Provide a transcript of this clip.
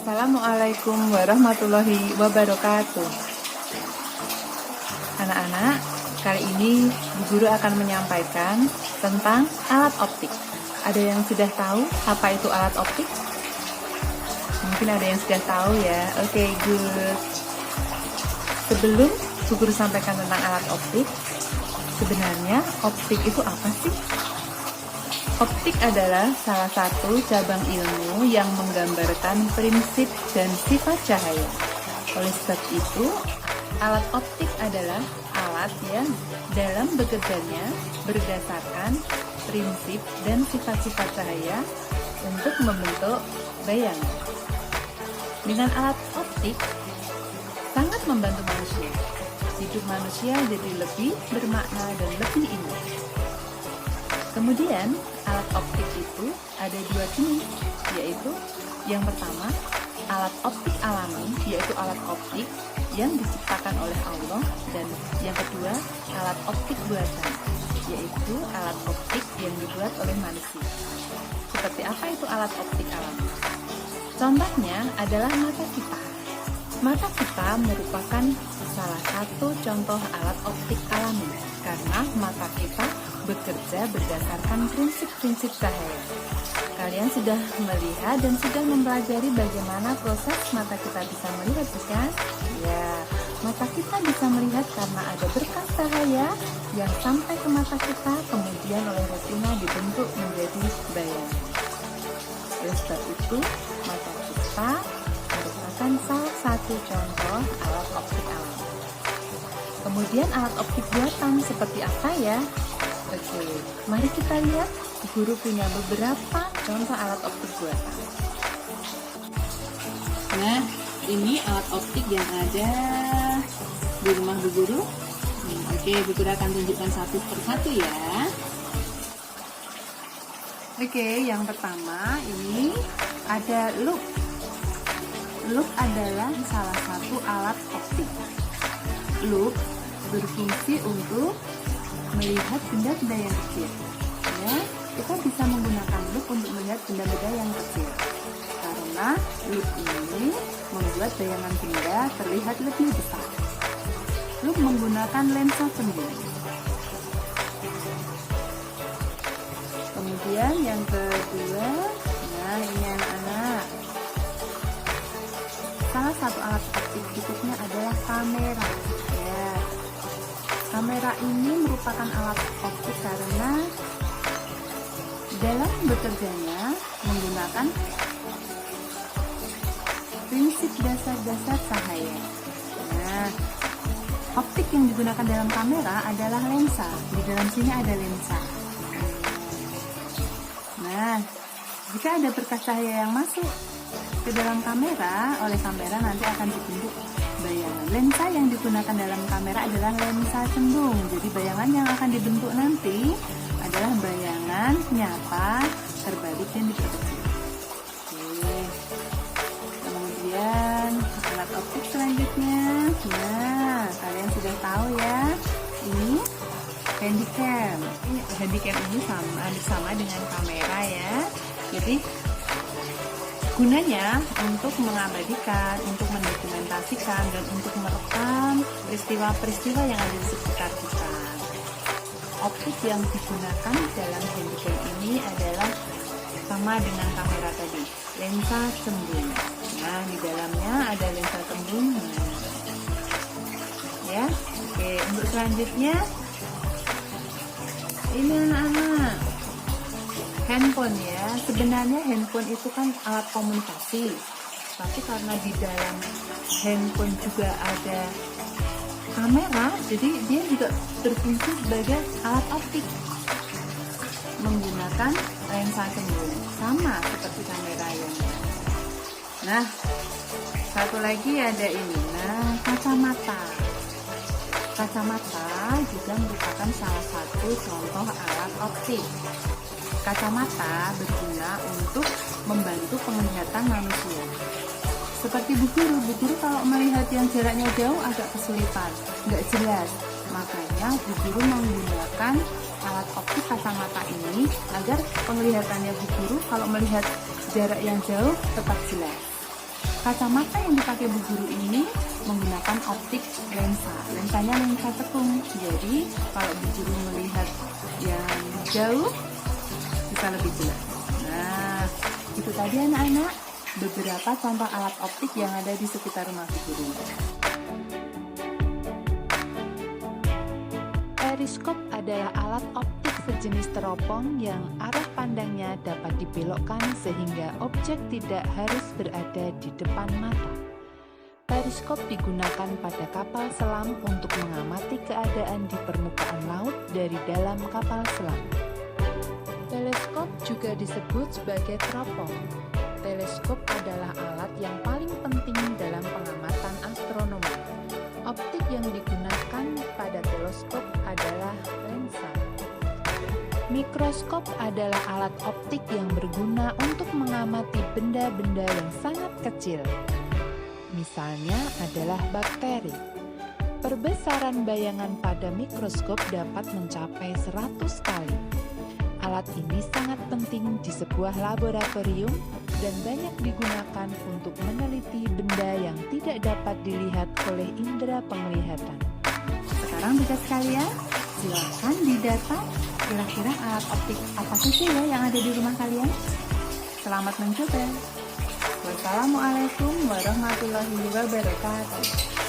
Assalamualaikum warahmatullahi wabarakatuh. Anak-anak, kali ini Bu Guru akan menyampaikan tentang alat optik. Ada yang sudah tahu apa itu alat optik? Mungkin ada yang sudah tahu ya. Oke, good. Sebelum Bu Guru sampaikan tentang alat optik, sebenarnya optik itu apa sih? Optik adalah salah satu cabang ilmu yang menggambarkan prinsip dan sifat cahaya. Oleh sebab itu, alat optik adalah alat yang dalam bekerjanya berdasarkan prinsip dan sifat-sifat cahaya untuk membentuk bayangan. Dengan alat optik, sangat membantu manusia. Hidup manusia jadi lebih bermakna dan lebih indah. Kemudian, alat optik itu ada dua jenis, yaitu yang pertama, alat optik alami, yaitu alat optik yang diciptakan oleh Allah, dan yang kedua, alat optik buatan, yaitu alat optik yang dibuat oleh manusia. Seperti apa itu alat optik alami? Contohnya adalah mata kita. Mata kita merupakan salah satu contoh alat optik alami, karena mata kita bekerja berdasarkan prinsip-prinsip cahaya. Kalian sudah melihat dan sudah mempelajari bagaimana proses mata kita bisa melihat, bukan? Ya, mata kita bisa melihat karena ada berkas cahaya yang sampai ke mata kita, kemudian oleh retina dibentuk menjadi bayangan. Oleh sebab itu, mata kita merupakan salah satu contoh alat optik alami. Kemudian alat optik buatan seperti apa ya? Oke, mari kita lihat. Guru punya beberapa contoh alat optik buatan. Nah, ini alat optik yang ada di rumah Bu Guru. Oke, Bu Guru akan tunjukkan satu persatu ya. Oke, yang pertama ini ada loop. Loop adalah salah satu alat optik. Loop berfungsi untuk melihat benda-benda yang kecil. Ya, kita bisa menggunakan loop untuk melihat benda-benda yang kecil. Karena loop ini membuat bayangan benda terlihat lebih besar. Loop menggunakan lensa cembung. Kemudian yang kedua, nah ini anak-anak. Salah satu alat optik berikutnya adalah kamera. Ya, kamera ini merupakan alat optik karena dalam bekerjanya menggunakan prinsip dasar-dasar cahaya. Nah, optik yang digunakan dalam kamera adalah lensa. Di dalam sini ada lensa. Nah, jika ada berkas cahaya yang masuk ke dalam kamera, oleh kamera nanti akan dibentuk bayangan. Lensa yang digunakan dalam kamera adalah lensa cembung. Jadi bayangan yang akan dibentuk nanti adalah bayangan nyata terbalik dan diperkecil. Oke. Kemudian alat optik selanjutnya. Nah, kalian sudah tahu ya. Ini handycam. Handycam ini sama dengan kamera ya. Jadi gunanya untuk mengabadikan, untuk mendokumentasikan, dan untuk merekam peristiwa-peristiwa yang ada di sekitar kita. Optik yang digunakan dalam handycam ini adalah sama dengan kamera tadi, lensa cembung. Nah, di dalamnya ada lensa cembung. Ya, oke. Untuk selanjutnya, ini anak-anak, handphone ya. Sebenarnya handphone itu kan alat komunikasi, tapi karena di dalam handphone juga ada kamera, jadi dia juga berfungsi sebagai alat optik menggunakan lensa cembung, sama seperti kamera yang lain. Nah, satu lagi ada ini. Nah, kacamata. Kacamata juga merupakan salah satu contoh alat optik. Kacamata berguna untuk membantu penglihatan manusia. Seperti Bu Guru kalau melihat yang jaraknya jauh agak kesulitan, nggak jelas. Makanya Bu Guru menggunakan alat optik kacamata ini agar penglihatannya Bu Guru kalau melihat jarak yang jauh tetap jelas. Kacamata yang dipakai Bu Guru ini menggunakan optik lensa. Lensanya lensa tekung. Jadi kalau Bu Guru melihat yang jauh bisa lebih jelas. Nah, itu tadi anak-anak beberapa contoh alat optik yang ada di sekitar rumah Bu Guru. Periskop adalah alat optik sejenis teropong yang arah pandangnya dapat dibelokkan sehingga objek tidak harus berada di depan mata. Periskop digunakan pada kapal selam untuk mengamati keadaan di permukaan laut dari dalam kapal selam. Teleskop juga disebut sebagai teropong. Teleskop adalah alat yang paling penting dalam pengamatan astronomi. Optik yang digunakan pada teleskop adalah lensa. Mikroskop adalah alat optik yang berguna untuk mengamati benda-benda yang sangat kecil. Misalnya adalah bakteri. Perbesaran bayangan pada mikroskop dapat mencapai 100 kali. Alat ini sangat penting di sebuah laboratorium dan banyak digunakan untuk meneliti benda yang tidak dapat dilihat oleh indera penglihatan. Sekarang bisa sekalian, silakan didata kira-kira alat optik apa saja ya yang ada di rumah kalian. Selamat mencoba. Wassalamualaikum warahmatullahi wabarakatuh.